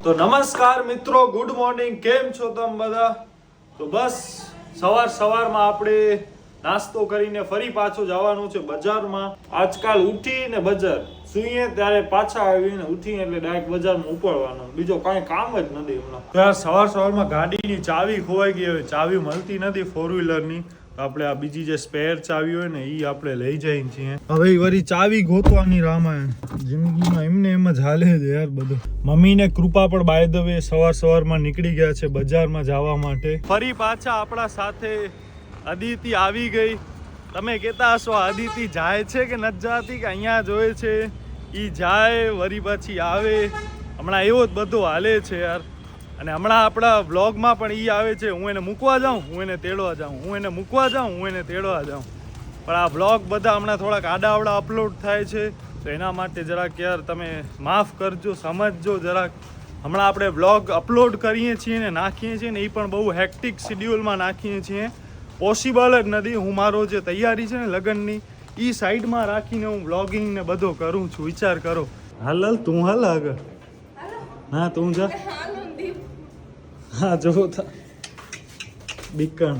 તો નમસ્કાર મિત્રો, ગુડ મોર્નિંગ. કેમ છો તમે બધા? તો બસ સવારમાં આપણે નાસ્તો કરીને ફરી પાછું જવાનું છે બજારમાં. આજકાલ ઉઠીને બજાર સૂઈએ ત્યારે પાછા આવીને ઉઠીને એટલે ડાયરેક્ટ બજારમાં ઉપડવાનું, બીજો કાંઈ કામ જ નથી હમણાં. ત્યારે સવારમાં ગાડીની ચાવી ખોવાઈ ગઈ હોય, ચાવી મળતી નથી ફોર વ્હીલરની. આપણે આ બીજી જે સ્પેર ચાવી હોય ને એ આપણે લઈ જઈએ છીએ. હવે વળી ચાવી ગોતવાની રામાયણ જિંદગીમાં એમને એમ જ હાલે છે યાર બધું. મમ્મીને કૃપા પણ બાય ધ વે સવારમાં નીકળી ગયા છે બજારમાં જવા માટે. ફરી પાછા આપણા સાથે અદિતિ આવી ગઈ. તમે કહેતા હશો અદિતિ જાય છે કે નથી જાતી, કે અહીંયા જોઈએ છે એ જાય વળી પછી આવે. હમણાં એવો જ બધો હાલે છે યાર. અને હમણાં આપણા વ્લોગમાં પણ એ આવે છે, હું એને મૂકવા જાઉં, હું એને તેડવા જાઉં, હું એને મૂકવા જાઉં, હું એને તેડવા જાઉં. પણ આ વ્લોગ બધા હમણાં થોડાક આડાવડા અપલોડ થાય છે, તો એના માટે જરાક યાર તમે માફ કરજો, સમજજો જરાક. હમણાં આપણે વ્લોગ અપલોડ કરીએ છીએ ને નાખીએ છીએ ને એ પણ બહુ હેક્ટિક શિડ્યુલમાં નાખીએ છીએ. પોસિબલ જ નથી. હું મારો જે તૈયારી છે ને લગ્નની એ સાઈડમાં રાખીને હું વ્લોગિંગ ને બધો કરું છું. વિચાર કરો. હાલ તું હાલ આગળ. હા તું જા. હા જો બીકણ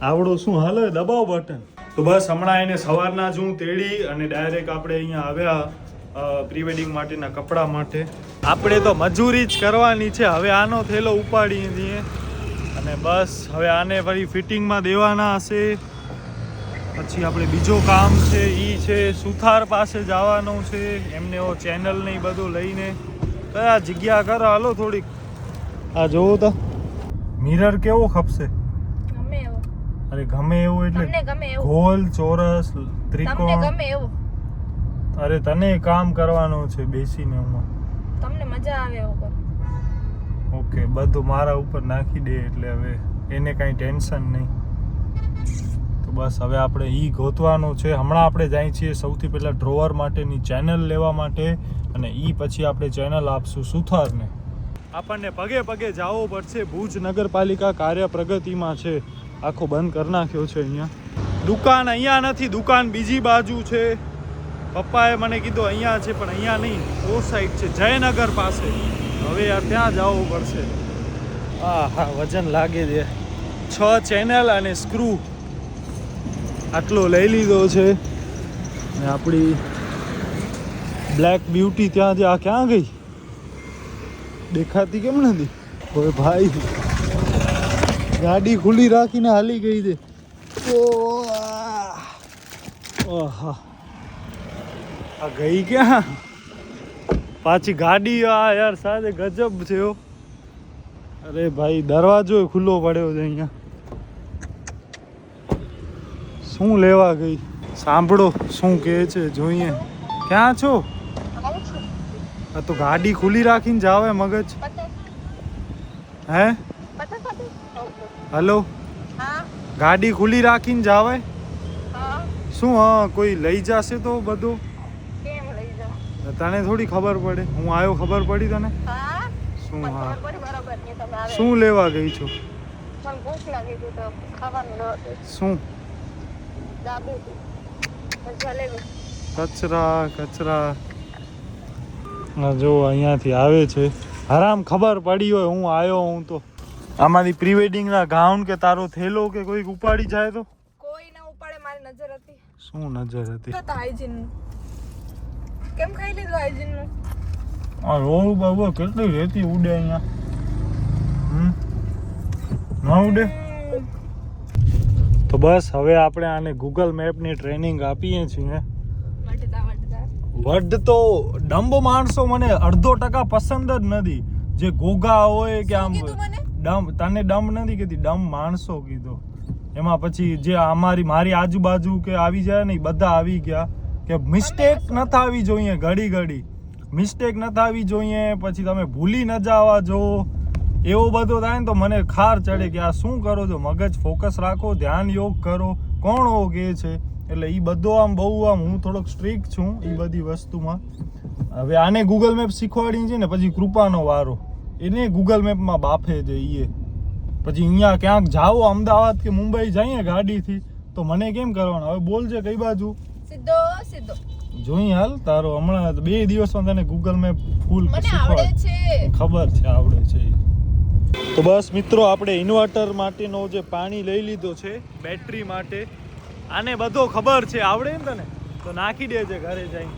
આવડો શું હાલે, દબાવ બટન. તો બસ હમણાં એને સવારના જ હું તેડી અને ડાયરેક્ટ આપણે અહીંયા આવ્યા પ્રી વેડિંગ માટેના કપડાં માટે. આપણે તો મજૂરી જ કરવાની છે. હવે આનો થેલો ઉપાડીએ છીએ અને બસ હવે આને ફરી ફિટિંગમાં દેવાના હશે. પછી આપણે બીજો કામ છે એ છે સુથાર પાસે જવાનું છે. એમને ચેનલ ને બધું લઈને કયા જગ્યા કરો હાલો થોડીક. આ જોવો તો મિરર કેવો ખપશે. ગમે એવો. અરે ગમે એવું એટલે તમને ગમે એવું. ગોલ, ચોરસ, ત્રિકોણ. તમને ગમે એવું. અરે તને કામ કરવાનું છે બેસીને. હું તમને મજા આવે એવું કરો. ઓકે, બધું મારા ઉપર નાખી દે એટલે હવે એને કાંઈ ટેન્શન નહીં. તો બસ હવે આપણે ઈ ગોતવાનું છે. હમણાં આપણે જઈએ છીએ સૌથી પહેલા ડ્રોવર માટેની ચેનલ લેવા માટે અને ઈ પછી આપણે ચેનલ આપશું સુથારને. આપણને પગે પગે જવું પડશે. ભુજ નગરપાલિકા કાર્ય પ્રગતિમાં છે. આખો બંધ કરી નાખ્યો છે અહીંયા. દુકાન અહીંયા નથી, દુકાન બીજી બાજુ છે. પપ્પાએ મને કીધું અહીંયા છે પણ અહીંયા નહીં, ઓ સાઈડ છે જયનગર પાસે. હવે યાર ત્યાં જવું પડશે. હા વજન લાગે છે. 6 ચેનલ અને સ્ક્રૂ આટલો લઈ લીધો છે. ને આપણી બ્લેક બ્યુટી ત્યાં જે આ ક્યાં ગઈ, દેખાતી કેમ નથી? ઓય ભાઈ ગાડી ખુલ્લી રાખીને હાલી ગઈ છે. ઓહા આ ગઈ ક્યાં પાછી ગાડી? આ યાર સાથે ગજબ છે. અરે ભાઈ દરવાજો ખુલ્લો પડ્યો છે અહીંયા. શું લેવા ગઈ? સાંભળો શું કહે છે જોઈએ. ક્યાં છો? આ તો ગાડી ખુલ્લી રાખીને જાવે મગજ. હે હલો, ગાડી ખુલ્લી રાખીને જાવે શું? હા કોઈ લઈ જશે તો બધું. તને થોડી ખબર પડે? હું આવ્યો ખબર પડી તને? શું? હા શું લેવા ગઈ છો? શું? કચરા. જો અહીંયાથી આવે છે. હરામ ખબર પડી હોય હું આવ્યો હું તો. આમાંથી પ્રી વેડિંગ ના ગાઉન કે તારો થેલો કે કોઈક ઉપાડી જાય તો? કોઈ ના ઉપાડે. મારી નજર હતી. શું નજર હતી? તો હાઇજીન કેમ ખાઈ લીધું હાઇજીન નું? આ રોડ બાબા કેટલી રેતી ઉડે અહીંયા. ના ઉડે તો બસ હવે આપણે આને ગૂગલ મેપની ટ્રેનિંગ આપીએ છીએ. વડ તો ડંબ માણસો મને 0.5% પસંદ જ નથી. જે ગોગા હોય કે આમ ડંબ. તને ડંબ નથી કીધી, ડંબ માણસો કીધો. એમાં પછી જે મારી આજુબાજુ કે આવી જાય ને બધા આવી ગયા. કે મિસ્ટેક ન થવી જોઈએ, ઘડી મિસ્ટેક ન થવી જોઈએ. પછી તમે ભૂલી ન જવા જો એવો બધો થાય ને તો મને ખાર ચડે કે આ શું કરો છો. મગજ ફોકસ રાખો, ધ્યાન યોગ કરો. કોણ કે છે એટલે એ બધો આમ બહુ આમ હું થોડોક સ્ટ્રિક્ટ છું એ બધી વસ્તુમાં. હવે આને ગૂગલ મેપ શીખવાડી છે ને પછી કૃપાનો વારો. એને ગૂગલ મેપમાં બાફે છે એ. પછી અહીંયા ક્યાંક જાઓ અમદાવાદ કે મુંબઈ જઈએ ગાડીથી તો મને કેમ કરવાનું? હવે બોલ છે કઈ બાજુ? સીધો જોઈ હાલ તારો હમણાં 2 દિવસમાં તને ગૂગલ મેપ ફૂલ મને આવડે છે. ખબર છે આવડે છે. તો બસ મિત્રો આપણે ઇન્વર્ટર માટેનો જે પાણી લઈ લીધો છે બેટરી માટે, આને બધો ખબર છે, આવડે ને તને તો નાખી દેજે ઘરે જઈને.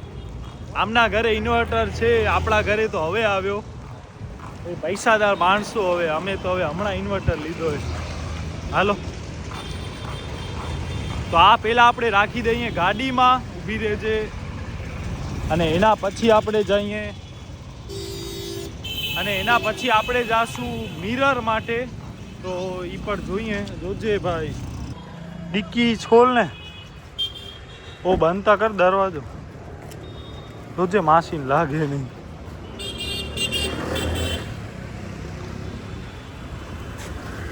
આમના ઘરે ઇન્વર્ટર છે, આપણા ઘરે તો હવે આવ્યો. એ પૈસાદાર માણસો, હવે અમે તો હવે હમણાં ઇન્વર્ટર લીધો છે. હાલો તો આ પહેલાં આપણે રાખી દઈએ ગાડીમાં, ઊભી રહેજે, અને એના પછી આપણે જઈએ અને એના પછી આપણે જાશું મિરર માટે. તો એ પણ જોઈએ, જોજે ભાઈ. ડિક્કી ખોલ ને, ઓ બંધ કર દરવાજો, જોજે માસીને લાગે નહીં.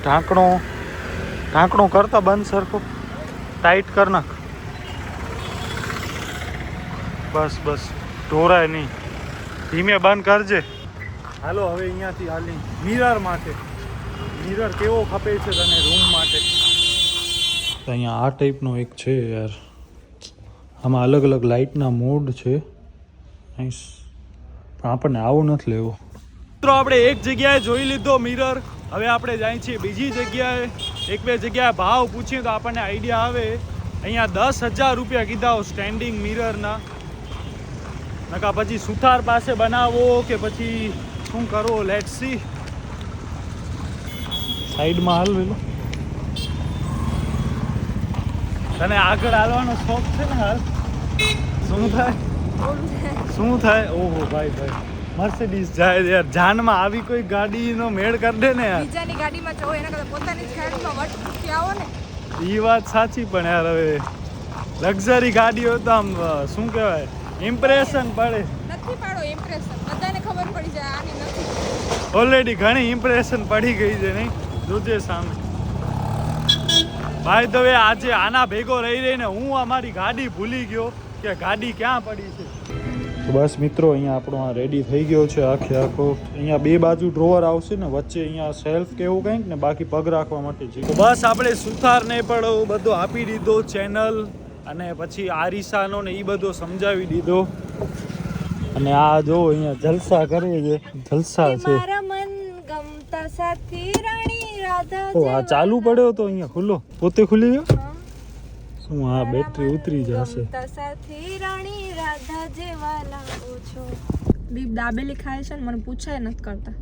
ઢાંકણો કરતા બંધ સરખો ટાઈટ કર નાખ. બસ ઢોરાય નહીં, ધીમે બંધ કરજે. હાલો હવે અહીંયાથી હાલી મિરર માટે. મિરર કેવો ખપે છે તને રૂમ માટે? અહીંયા આ ટાઈપનો એક છે યાર, આમાં અલગ અલગ લાઇટના મોડ છે. પણ આપણને આવું નથી લેવો. મિત્રો આપણે એક જગ્યાએ જોઈ લીધો મિરર, હવે આપણે જાય છીએ બીજી જગ્યાએ. 1-2 જગ્યાએ ભાવ પૂછીએ તો આપણને આઈડિયા આવે. અહીંયા 10,000 રૂપિયા કીધા સ્ટેન્ડિંગ મિરરના. નકા પછી સુથાર પાસે બનાવો કે પછી શું કરવો, લેટ્સ સી. સાઈડમાં હાલ વેલો, તને આગળ હાલવાનો શોખ છે ને? હાલ શું થાય? ઓહો ભાઈ મર્સિડીઝ જાય યાર. જાનમાં આવી કોઈ ગાડીનો મેળ કરી દે ને યાર. બીજાની ગાડીમાં જવો એના કરતાં પોતાની જ ગાડીમાં વટકુથી આવો ને. એ વાત સાચી, પણ યાર હવે લક્ઝરી ગાડી હોય તો આમ શું કહેવાય, ઇમ્પ્રેશન પડે. નથી પાડો ઇમ્પ્રેશન, બધાને ખબર પડી જાય આની નથી. ઓલરેડી ઘણી ઇમ્પ્રેશન પડી ગઈ છે નહીં, જોજે સામે. ભાઈ તો આજે આના ભેગો રહીને હું અમારી ગાડી ભૂલી ગયો કે ગાડી ક્યાં પડી છે. તો બસ મિત્રો અહીંયા આપણો આ રેડી થઈ ગયો છે આખે આખો. અહીંયા 2 બાજુ ડ્રોવર આવશે ને, વચ્ચે અહીંયા સેલ્ફ કે એવું કંઈક ને, બાકી પગ રાખવા માટે છે. તો બસ આપણે સુથારને પણ બધો આપી દીધો, ચેનલ અને પછી આરીસાનો ને એ બધો સમજાવી દીધો. અને આ જો અહીંયા જલસા કરે છે, જલસા છે. મારા મન ગમતા સાથી રાણી રાધા. તો આ ચાલુ પડ્યો તો અહીંયા ખુલ્લો, પોતે ખુલી ગયો. શું આ બેટરી ઉતરી જશે? સાથી રાણી રાધા જેવા લાગો છો. દીપ દાબેલી ખાય છે ને, મને પૂછાય નથી કરતા.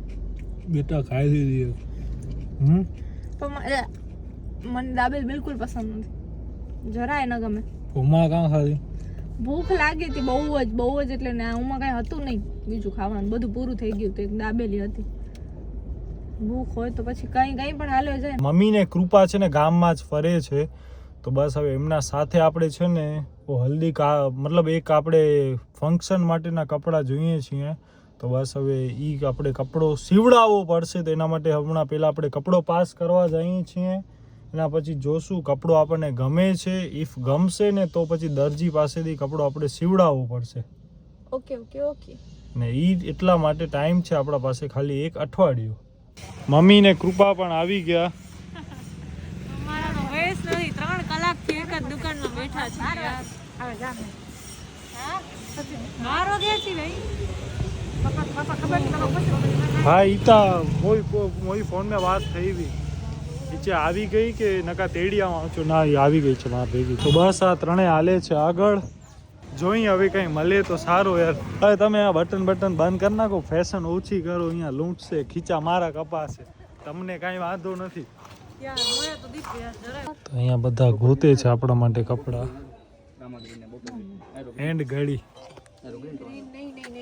બેટા ખાઈ લીધી. પણ મને દાબેલી બિલકુલ પસંદ નથી, જરાય ન ગમે. ઉમા કાં ખાધી? ભૂખ લાગી હતી બહુ જ, એટલે ને ઉમાં કાંઈ હતું નહીં બીજું ખાવાનું, બધું પૂરું થઈ ગયું. તો એક દાબેલી હતી. ભૂખ હોય તો પછી કંઈ પણ હાલ્યો જાય. મમ્મીને કૃપા છે ને ગામમાં જ ફરે છે, તો બસ હવે એમના સાથે આપણે છે ને હલ્દી મતલબ એક આપણે ફંક્શન માટેના કપડાં જોઈએ છીએ. તો બસ હવે એ આપણે કપડો સીવડાવવો પડશે. તો એના માટે હમણાં પહેલાં આપણે કપડો પાસ કરવા જઈએ છીએ. એના પછી જોશું કપડો આપણને ગમે છે. ઇફ ગમશે ને તો પછી દરજી પાસેથી કપડો આપણે સીવડાવવો પડશે. ઓકે ને એ એટલા માટે ટાઈમ છે આપણા પાસે ખાલી 1 અઠવાડિયું. મમ્મીને કૃપા પણ આવી ગયા. અમારાનો વેસ નથી, 3 કલાકથી એક જ દુકાનમાં બેઠા છે યાર. હવે જા ને. હા મારો દે છે ભાઈ. પાપા ખબર છે તને પછી. હા ઈતા મોઈ ફોન में વાત થઈ હતી. નીચે આવી ગઈ કે નકા તેડિયામાં આવજો? ના એ આવી ગઈ છે મારા ભેગી. તો બસ આ ત્રણેય હાલે છે આગળ. જોઈએ હવે કંઈ મળે તો સારું યાર. હવે તમે આ બટન બંધ કરી નાખો, ફેશન ઓછી કરો. અહીંયા લૂંટશે, ખીચા મારા કપાશે, તમને કાંઈ વાંધો નથી. તો અહીંયા બધા ગોતે છે આપણા માટે કપડાં એન્ડ ઘડી.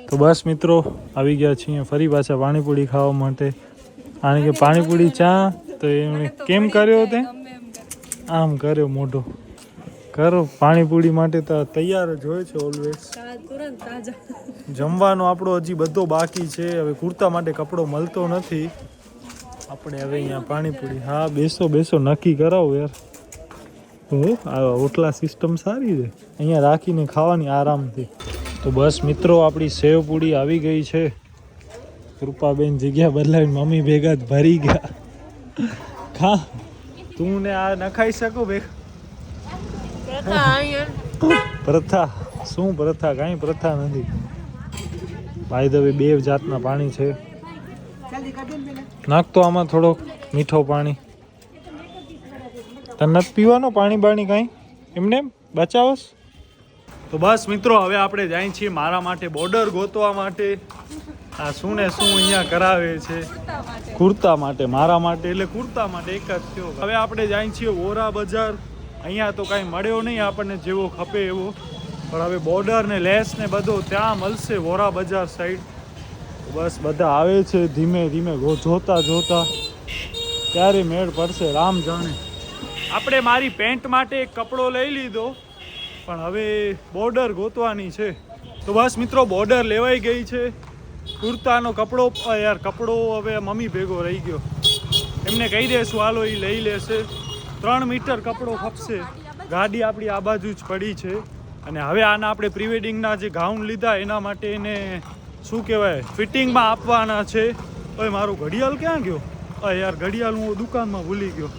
તો બસ મિત્રો આવી ગયા છીએ ફરી પાછા પાણીપુરી ખાવા માટે. આને કે પાણીપુરી ચા, તો એમણે કેમ કર્યો તે આમ કર્યો મોઢો કરો. પાણીપુરી માટે તો તૈયાર જ હોય છે ઓલવેઝ. જમવાનો આપણો હજી બધો બાકી છે. હવે કુર્તા માટે કપડો મળતો નથી આપણે. હવે અહીંયા પાણીપુરી. હા બેસો નક્કી કરાવો યાર. આ ઓટલા સિસ્ટમ સારી છે, અહીંયા રાખીને ખાવાની આરામથી. તો બસ મિત્રો આપણી સેવ પૂરી આવી ગઈ છે. કૃપાબેન જગ્યા બદલાવીને મમ્મી ભેગા જ ભરી ગયા. ખા તું ને આ ન ખાઈ શકો ભેગા. પ્રથા શું પ્રથા? કાંઈ પ્રથા નથી. ભાઈ દવે બે જાતના પાણી છે. નાખતો આમાં થોડો મીઠો પાણી. તને નથી પીવાનો પાણી બાણી કાંઈ? એમને બચાવસ? તો બસ મિત્રો, હવે આપણે જાય છીએ મારા માટે બોર્ડર ગોતવા માટે. આ શું ને શું અહીંયા કરાવે છે. કુર્તા માટે, મારા માટે એટલે કુર્તા માટે એક જ થયો. હવે આપણે જાય છીએ વોરા બજાર. અહીંયા તો કાંઈ મળ્યો નહીં આપણને જેવો ખપે એવો, પણ હવે બોર્ડર ને લેસ ને બધો ત્યાં મળશે વોરા બજાર સાઈડ. બસ બધા આવે છે ધીમે ધીમે જોતા જોતા, ત્યારે મેળ પડશે રામ જાણે. આપણે મારી પેન્ટ માટે એક કપડો લઈ લીધો, પણ હવે બોર્ડર ગોતવાની છે. તો બસ મિત્રો, બોર્ડર લેવાઈ ગઈ છે. કુર્તાનો કપડો કપડો હવે મમ્મી ભેગો રહી ગયો. એમને કહી દેશું હાલો એ લઈ લેશે. 3 મીટર કપડો ખપશે. ગાડી આપણી આ બાજુ જ પડી છે. અને હવે આના આપણે પ્રી વેડિંગના જે ગાઉન લીધા એના માટે એને શું કહેવાય ફિટિંગમાં આપવાના છે. હવે મારું ઘડિયાળ ક્યાં ગયો? યાર ઘડિયાળ હું દુકાનમાં ભૂલી ગયો.